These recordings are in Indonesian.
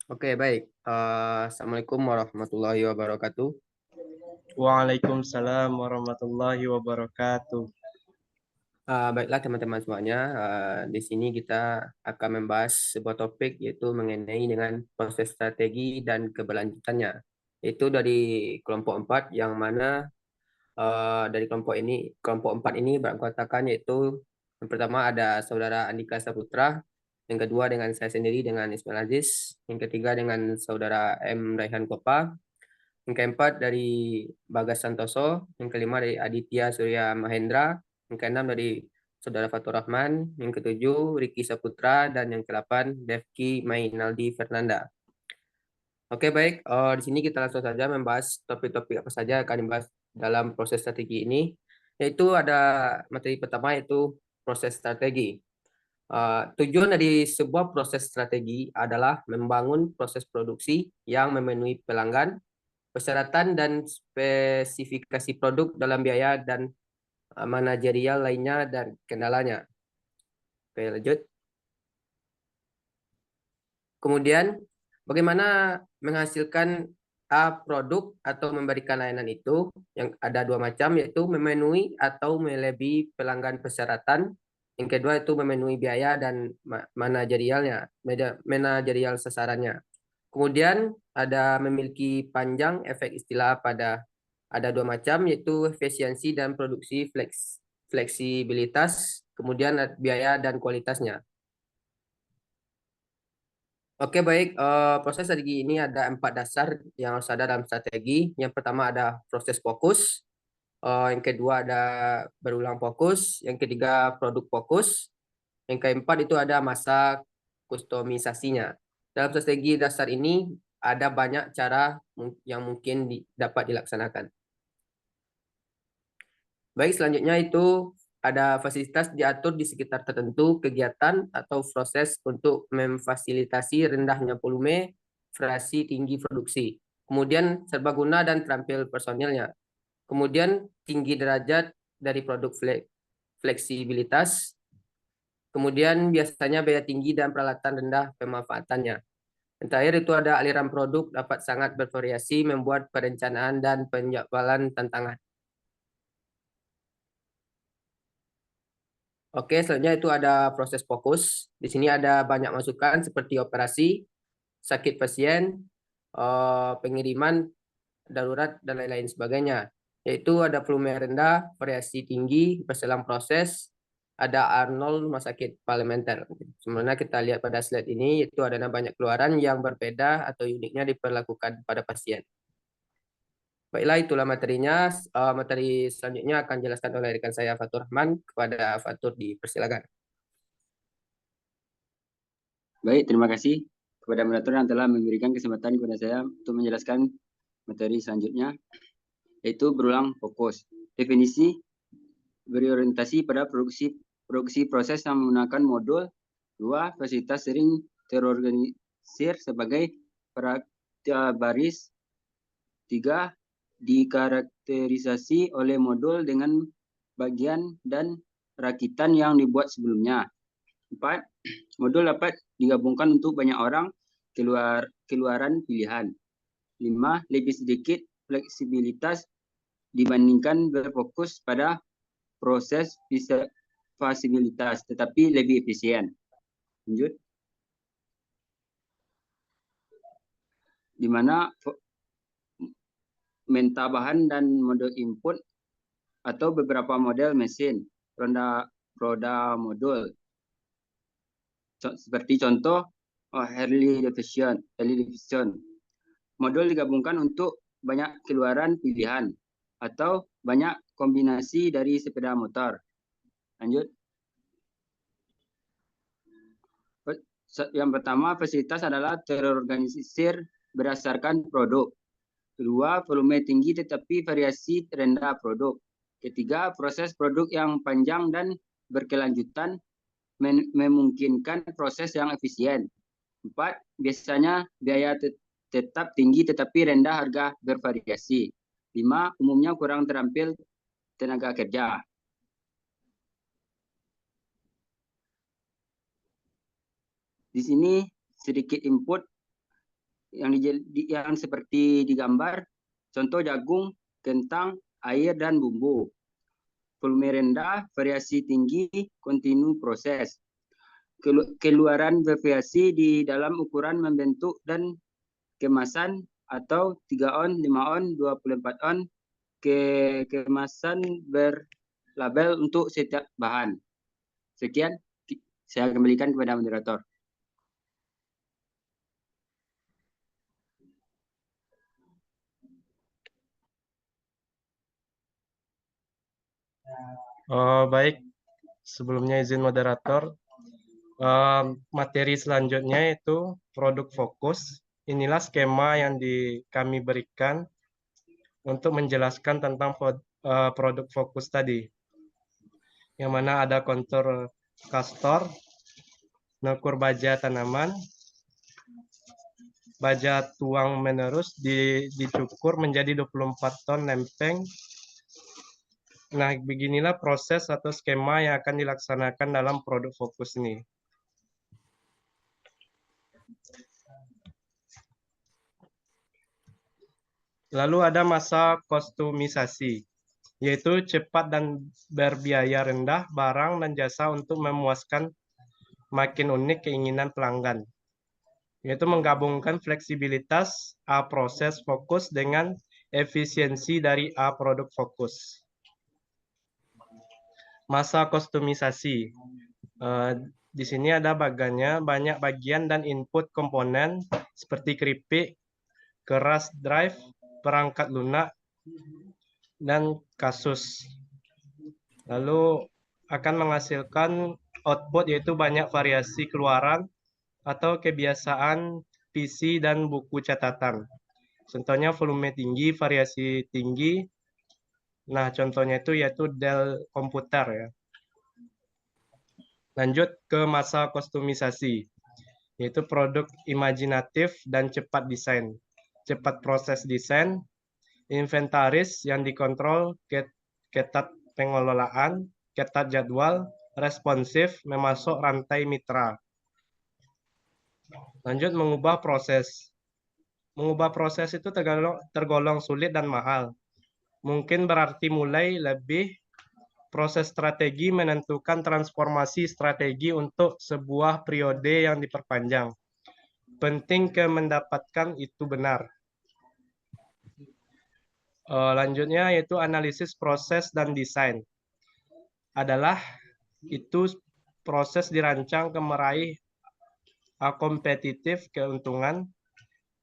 Oke, baik. Assalamualaikum warahmatullahi wabarakatuh. Waalaikumsalam warahmatullahi wabarakatuh. Baiklah teman-teman semuanya, di sini kita akan membahas sebuah topik yaitu mengenai dengan proses strategi dan keberlanjutannya. Itu dari kelompok 4 yang mana dari kelompok 4 ini beranggotakan yaitu yang pertama ada saudara Andika Saputra, yang kedua dengan saya sendiri dengan Ismail Aziz, yang ketiga dengan saudara M. Raihan Kopa, yang keempat dari Bagas Santoso, yang kelima dari Aditya Surya Mahendra, yang keenam dari Saudara Fatur Rahman, yang ketujuh Riki Saputra, dan yang kedelapan Devki Mainaldi Fernanda. Oke, baik. Di sini kita langsung saja membahas topik-topik apa saja yang akan dibahas dalam proses strategi ini. Yaitu ada materi pertama yaitu proses strategi. Tujuan dari sebuah proses strategi adalah membangun proses produksi yang memenuhi pelanggan, persyaratan dan spesifikasi produk dalam biaya dan manajerial lainnya dan kendalanya. Oke, lanjut. Kemudian, bagaimana menghasilkan produk atau memberikan layanan itu yang ada dua macam, yaitu memenuhi atau melebihi pelanggan persyaratan. Yang kedua itu memenuhi biaya dan manajerial sasarannya. Kemudian ada memiliki panjang efek istilah pada ada dua macam yaitu efisiensi dan produksi fleksibilitas, kemudian biaya dan kualitasnya. Oke, baik. Proses strategi ini ada empat dasar yang harus ada dalam strategi. Yang pertama ada proses fokus, yang kedua ada berulang fokus, yang ketiga produk fokus, yang keempat itu ada masa kustomisasinya. Dalam strategi dasar ini ada banyak cara yang mungkin dapat dilaksanakan. Baik, selanjutnya itu ada fasilitas diatur di sekitar tertentu kegiatan atau proses untuk memfasilitasi rendahnya volume, variasi tinggi produksi. Kemudian serbaguna dan terampil personilnya. Kemudian tinggi derajat dari produk fleksibilitas. Kemudian biasanya biaya tinggi dan peralatan rendah pemanfaatannya. Yang terakhir itu ada aliran produk dapat sangat bervariasi membuat perencanaan dan penjadwalan tantangan. Oke, selanjutnya itu ada proses fokus. Di sini ada banyak masukan seperti operasi, sakit pasien, pengiriman darurat, dan lain-lain sebagainya. Yaitu ada volume rendah, variasi tinggi, berselang proses, ada Arnold rumah sakit parlementer. Sebenarnya kita lihat pada slide ini, yaitu ada banyak keluaran yang berbeda atau uniknya diperlakukan pada pasien. Baiklah, itulah materinya. Materi selanjutnya akan dijelaskan oleh rekan saya Fatur Rahman. Kepada Fatur, dipersilakan. Baik, terima kasih kepada moderator yang telah memberikan kesempatan kepada saya untuk menjelaskan materi selanjutnya, yaitu berulang fokus. Definisi berorientasi pada produksi proses yang menggunakan modul. 2. Fasilitas sering terorganisir sebagai baris. 3. Dikarakterisasi oleh modul dengan bagian dan rakitan yang dibuat sebelumnya. 4. Modul dapat digabungkan untuk banyak orang keluaran pilihan. 5. Lebih sedikit fleksibilitas dibandingkan berfokus pada proses fasilitas, tetapi lebih efisien. Lanjut. Di mana bahan dan modul input atau beberapa model mesin, roda modul. Seperti contoh Harley Davidson. Modul digabungkan untuk banyak keluaran pilihan atau banyak kombinasi dari sepeda motor. Lanjut. Yang pertama, fasilitas adalah terorganisir berdasarkan produk. Kedua, volume tinggi tetapi variasi rendah produk. Ketiga, proses produk yang panjang dan berkelanjutan memungkinkan proses yang efisien. 4. Biasanya biaya tetap tinggi tetapi rendah harga bervariasi. 5. Umumnya kurang terampil tenaga kerja. Di sini sedikit input yang seperti digambar, contoh jagung, kentang, air, dan bumbu. Volume rendah, variasi tinggi, kontinu proses. Keluaran variasi di dalam ukuran membentuk dan kemasan atau 3 on, 5 on, 24 on, kemasan berlabel untuk setiap bahan. Sekian, saya kembalikan kepada moderator. Baik, sebelumnya izin moderator. Materi selanjutnya itu produk fokus. Inilah skema yang kami berikan untuk menjelaskan tentang produk fokus tadi. Yang mana ada kontur kastor, mengukur baja tanaman, baja tuang menerus dicukur menjadi 24 ton lempeng. Nah, beginilah proses atau skema yang akan dilaksanakan dalam produk fokus ini. Lalu ada masa kostumisasi, yaitu cepat dan berbiaya rendah barang dan jasa untuk memuaskan makin unik keinginan pelanggan, yaitu menggabungkan fleksibilitas A proses fokus dengan efisiensi dari A produk fokus. Masa kostumisasi. Di sini ada banyak bagian dan input komponen seperti keripik, keras drive, perangkat lunak, dan kasus. Lalu akan menghasilkan output yaitu banyak variasi keluaran atau kebiasaan PC dan buku catatan. Contohnya volume tinggi, variasi tinggi. Nah, contohnya itu yaitu Dell komputer ya. Lanjut ke masa kostumisasi, yaitu produk imajinatif dan cepat desain. Cepat proses desain, inventaris yang dikontrol, ketat pengelolaan, ketat jadwal, responsif, memasuk rantai mitra. Lanjut mengubah proses. Mengubah proses itu tergolong sulit dan mahal. Mungkin berarti mulai lebih proses strategi menentukan transformasi strategi untuk sebuah periode yang diperpanjang. Penting mendapatkan itu benar. Lanjutnya yaitu analisis proses dan desain. Adalah itu proses dirancang meraih kompetitif keuntungan.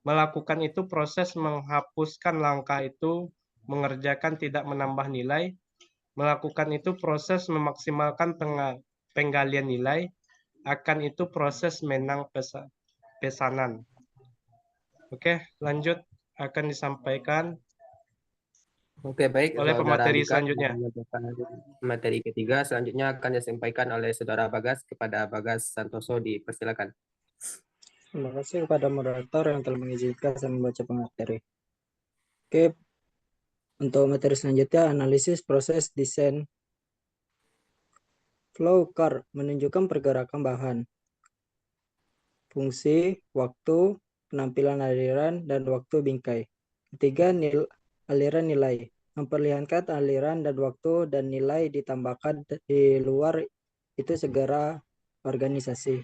Melakukan itu proses menghapuskan langkah itu, mengerjakan tidak menambah nilai. Melakukan itu proses memaksimalkan penggalian nilai. Akan itu proses menang pesanan. Oke, lanjut akan disampaikan Oke, baik, oleh Saudara pemateri Andika. selanjutnya. Materi ketiga selanjutnya akan disampaikan oleh Saudara Bagas kepada Bagas Santoso. Dipersilakan. Terima kasih kepada moderator yang telah mengizinkan saya membaca pemateri. Oke, untuk materi selanjutnya analisis proses desain flow car menunjukkan pergerakan bahan, fungsi, waktu, penampilan aliran, dan waktu bingkai. Ketiga, aliran nilai. Memperlihatkan aliran dan waktu dan nilai ditambahkan di luar itu segera organisasi.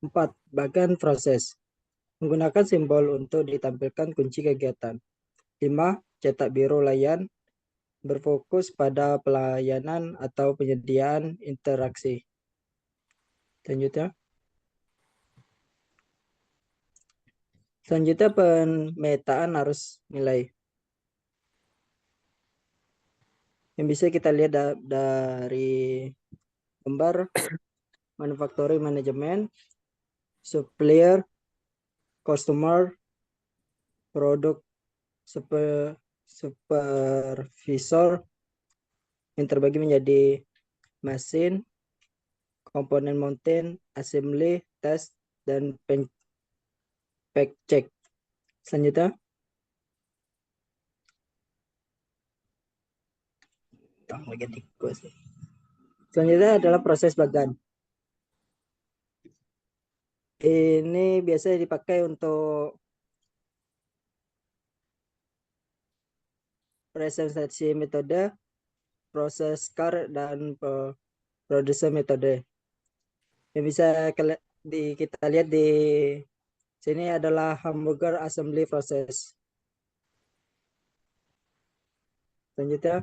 4. Bagian proses. Menggunakan simbol untuk ditampilkan kunci kegiatan. 5. Cetak biru layan. Berfokus pada pelayanan atau penyediaan interaksi. Selanjutnya pemetaan arus nilai. Yang bisa kita lihat dari gambar manufacturing management, supplier, customer, produk supervisor yang terbagi menjadi mesin, komponen mountain, assembly, test, dan pack check. Selanjutnya adalah proses bagan. Ini biasanya dipakai untuk presentasi metode, proses CAR, dan produksi metode. Yang bisa kita lihat di sini adalah hamburger assembly process. Selanjutnya,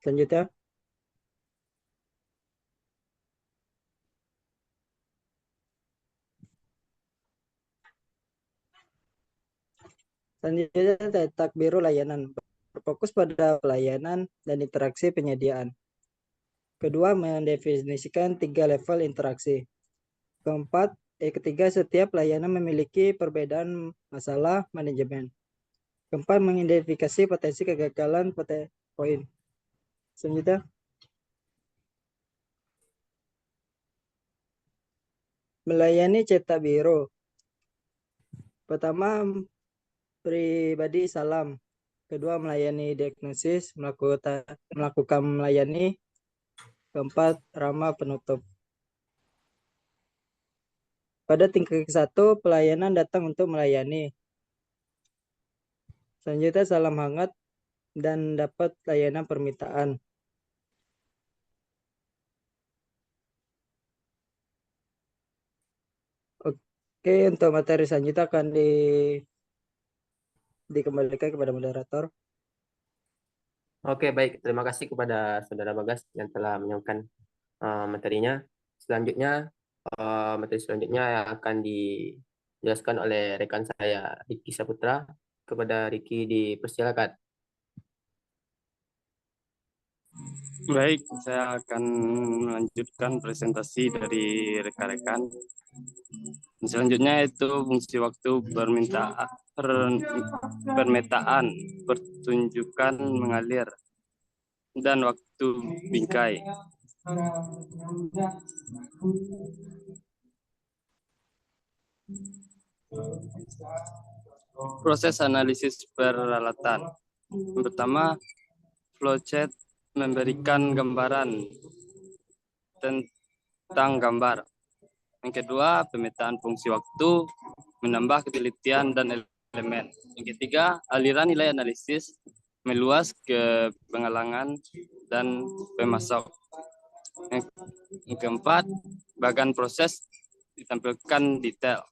selanjutnya, cetak biru layanan berfokus pada pelayanan dan interaksi penyediaan. Kedua, mendefinisikan 3 level interaksi. Ketiga, setiap layanan memiliki perbedaan masalah manajemen. Keempat, mengidentifikasi potensi kegagalan poin. Selanjutnya, melayani cetak biru. Pertama, pribadi salam. Kedua, melayani diagnosis, melakukan melayani. Keempat, ramah penutup. Pada tingkat ke-1, pelayanan datang untuk melayani. Selanjutnya, salam hangat dan dapat layanan permintaan. Oke, untuk materi selanjutnya akan dikembalikan kepada moderator. Oke, baik. Terima kasih kepada Saudara Bagas yang telah menyampaikan materinya. Selanjutnya, materi selanjutnya yang akan dijelaskan oleh rekan saya, Riki Saputra. Kepada Riki dipersilakan. Baik, saya akan melanjutkan presentasi dari rekan-rekan. Selanjutnya itu fungsi waktu permetaan, pertunjukan mengalir, dan waktu bingkai. Proses analisis peralatan. Yang pertama, flowchart memberikan gambaran tentang gambar. Yang kedua, pemetaan fungsi waktu, menambah ketelitian dan elemen. Yang ketiga, aliran nilai analisis, meluas ke pengalangan dan pemasok. Yang keempat, bagian proses ditampilkan detail.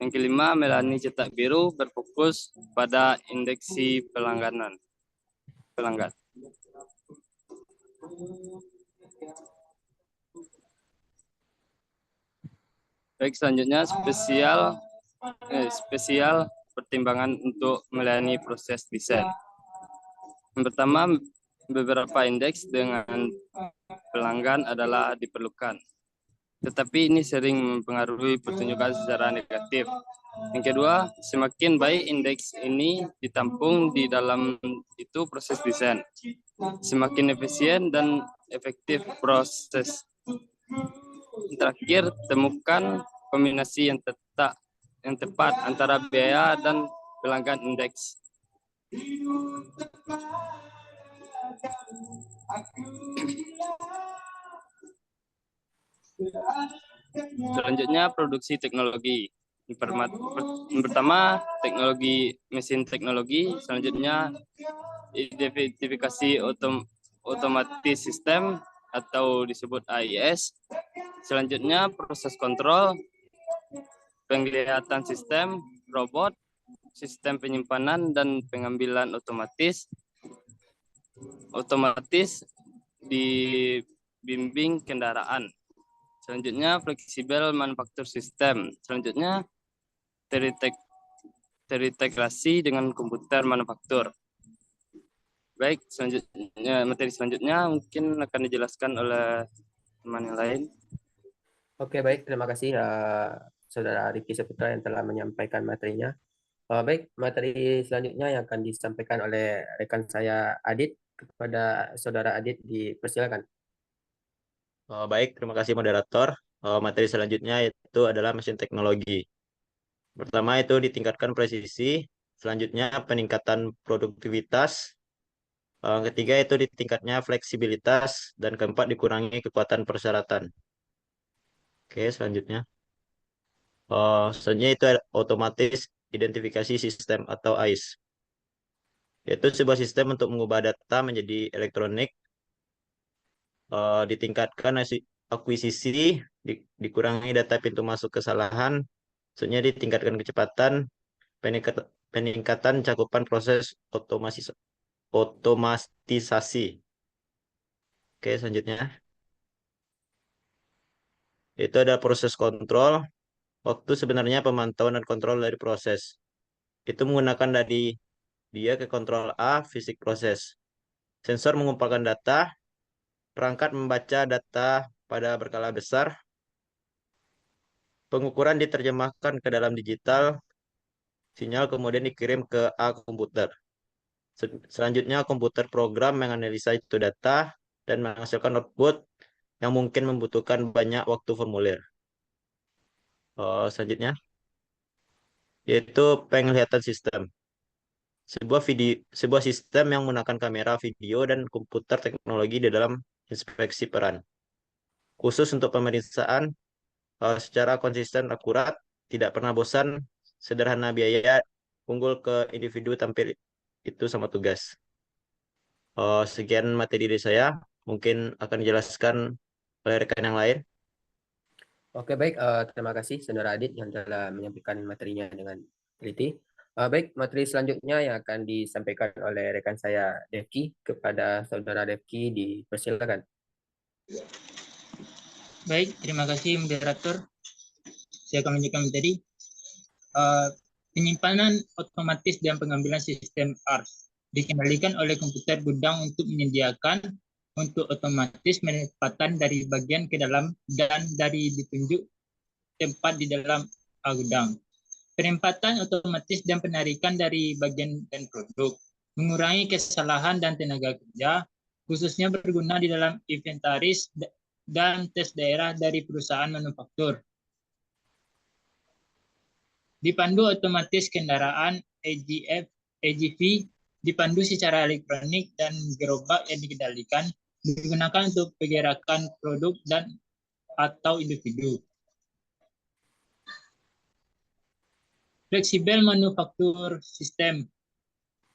Yang kelima, melayani cetak biru berfokus pada indeksi pelanggan. Baik, selanjutnya spesial pertimbangan untuk melayani proses desain. Yang pertama, beberapa indeks dengan pelanggan adalah diperlukan, tetapi ini sering mempengaruhi pertunjukan secara negatif. Yang kedua, semakin baik indeks ini ditampung di dalam itu proses desain, semakin efisien dan efektif proses. Terakhir, temukan kombinasi yang tepat antara biaya dan pelanggan indeks. Selanjutnya, produksi teknologi. Yang pertama, teknologi mesin teknologi. Selanjutnya, identifikasi otomatis sistem atau disebut AIS. Selanjutnya, proses kontrol, penglihatan sistem, robot, sistem penyimpanan dan pengambilan otomatis di bimbing kendaraan. Selanjutnya, fleksibel manufaktur sistem. Selanjutnya, terintegrasi dengan komputer manufaktur. Baik, selanjutnya materi selanjutnya mungkin akan dijelaskan oleh teman yang lain. Oke, baik. Terima kasih Saudara Riki Saputra yang telah menyampaikan materinya. Baik, materi selanjutnya yang akan disampaikan oleh rekan saya Adit. Kepada Saudara Adit dipersilakan. Baik, terima kasih moderator. Materi selanjutnya itu adalah mesin teknologi. Pertama itu ditingkatkan presisi, selanjutnya peningkatan produktivitas, ketiga itu ditingkatnya fleksibilitas, dan keempat dikurangi kekuatan persyaratan. Oke, selanjutnya. Selanjutnya itu ada otomatis identifikasi sistem atau AIS, yaitu sebuah sistem untuk mengubah data menjadi elektronik, ditingkatkan akuisisi, dikurangi data pintu masuk kesalahan, maksudnya ditingkatkan kecepatan, peningkatan cakupan proses otomatisasi. Oke, selanjutnya itu ada proses kontrol. Waktu sebenarnya pemantauan dan kontrol dari proses. Itu menggunakan dari dia ke kontrol A, fisik proses. Sensor mengumpulkan data, perangkat membaca data pada berkala besar, pengukuran diterjemahkan ke dalam digital, sinyal kemudian dikirim ke A komputer. Selanjutnya komputer program menganalisa itu data dan menghasilkan output yang mungkin membutuhkan banyak waktu formulir. Selanjutnya yaitu penglihatan sistem. Sebuah sistem yang menggunakan kamera video dan komputer teknologi di dalam inspeksi peran. Khusus untuk pemeriksaan secara konsisten akurat, tidak pernah bosan, sederhana biaya, unggul ke individu tampil itu sama tugas. Sekian materi dari saya, mungkin akan dijelaskan oleh rekan yang lain. Oke, baik. Terima kasih Saudara Adit yang telah menyampaikan materinya dengan teliti. Baik, materi selanjutnya yang akan disampaikan oleh rekan saya Devki kepada Saudara Devki, dipersilakan. Baik, terima kasih moderator. Saya akan melanjutkan materi. Penyimpanan otomatis dan pengambilan sistem ARS dikendalikan oleh komputer gudang untuk menyediakan untuk otomatis penempatan dari bagian ke dalam dan dari ditunjuk tempat di dalam gudang. Penempatan otomatis dan penarikan dari bagian dan produk mengurangi kesalahan dan tenaga kerja, khususnya berguna di dalam inventaris dan tes daerah dari perusahaan manufaktur. Dipandu otomatis kendaraan AGV dipandu secara elektronik dan gerobak yang dikendalikan digunakan untuk pergerakan produk dan atau individu. Fleksibel manufaktur sistem.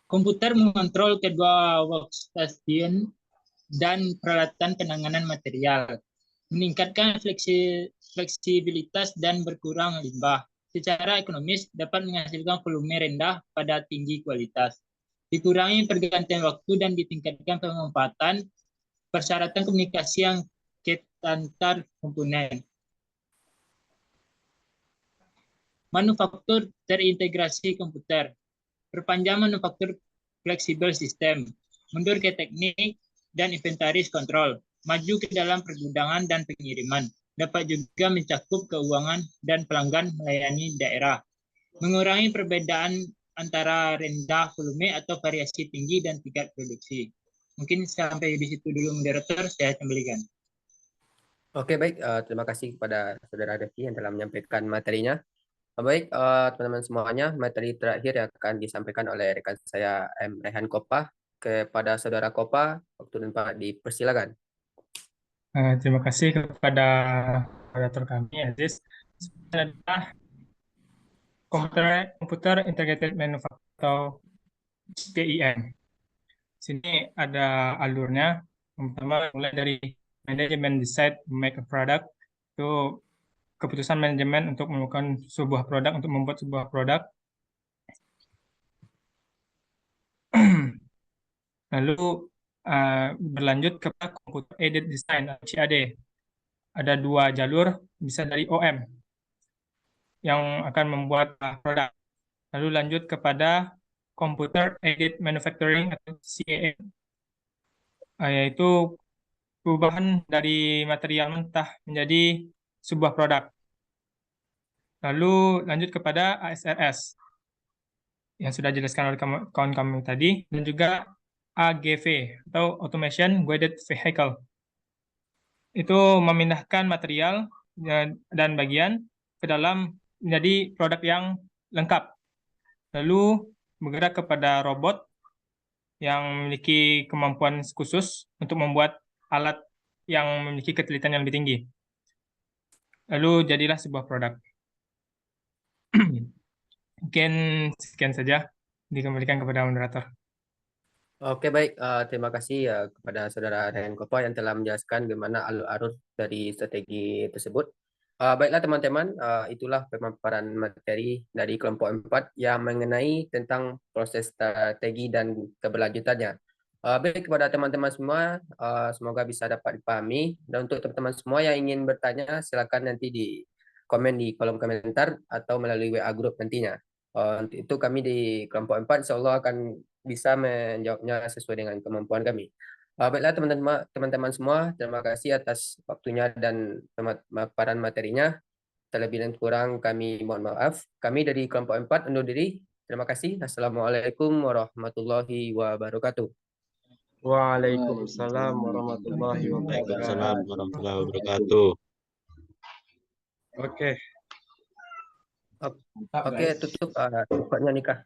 Komputer mengontrol kedua workstation dan peralatan penanganan material, meningkatkan fleksibilitas dan berkurang limbah. Secara ekonomis dapat menghasilkan volume rendah pada tinggi kualitas. Dikurangi pergantian waktu dan ditingkatkan pemanfaatan persyaratan komunikasi yang antar komponen. Manufaktur terintegrasi komputer. Perpanjang manufaktur fleksibel sistem. Mundur ke teknik dan inventaris kontrol. Maju ke dalam pergudangan dan pengiriman. Dapat juga mencakup keuangan dan pelanggan melayani daerah. Mengurangi perbedaan antara rendah volume atau variasi tinggi dan tingkat produksi. Mungkin sampai di situ dulu moderator, saya kembalikan. Oke, baik. Terima kasih kepada Saudara Devki yang telah menyampaikan materinya. Baik, teman-teman semuanya, materi terakhir yang akan disampaikan oleh rekan saya M. Rehan Kopa. Kepada Saudara Kopa, waktu dan tempat dipersilakan. Terima kasih kepada moderator kami, Aziz. Adalah komputer Integrated Manufacturing atau PIM. Sini ada alurnya. Yang pertama mulai dari manajemen decide make a product, itu keputusan manajemen untuk melakukan sebuah produk, untuk membuat sebuah produk. Lalu berlanjut ke computer aided design atau CAD. Ada dua jalur, bisa dari OM yang akan membuat produk. Lalu lanjut kepada computer aided manufacturing atau CAM, yaitu perubahan dari material mentah menjadi sebuah produk. Lalu lanjut kepada ASRS yang sudah dijelaskan oleh kawan kami tadi, dan juga AGV atau Automation Guided Vehicle. Itu memindahkan material dan bagian ke dalam menjadi produk yang lengkap. Lalu bergerak kepada robot yang memiliki kemampuan khusus untuk membuat alat yang memiliki ketelitian yang lebih tinggi. Lalu jadilah sebuah produk. Mungkin sekian saja, dikembalikan kepada moderator. Oke, baik. Terima kasih kepada Saudara Ryan Kopo yang telah menjelaskan bagaimana alur-alur dari strategi tersebut. Baiklah teman-teman, itulah pemaparan materi dari kelompok 4 yang mengenai tentang proses strategi dan keberlanjutannya. Baik kepada teman-teman semua, semoga bisa dapat dipahami. Dan untuk teman-teman semua yang ingin bertanya, silakan nanti di komen di kolom komentar atau melalui WA group nantinya. Untuk itu kami di kelompok 4 insya Allah akan bisa menjawabnya sesuai dengan kemampuan kami. Baiklah teman-teman semua, terima kasih atas waktunya dan pemaparan materinya. Terlebih dan kurang kami mohon maaf. Kami dari kelompok 4 undur diri. Terima kasih. Assalamualaikum warahmatullahi wabarakatuh. Waalaikumsalam warahmatullahi Waalaikumsalam wabarakatuh. warahmatullahi wabarakatuh. Oke. Oke, tutup. Nikah.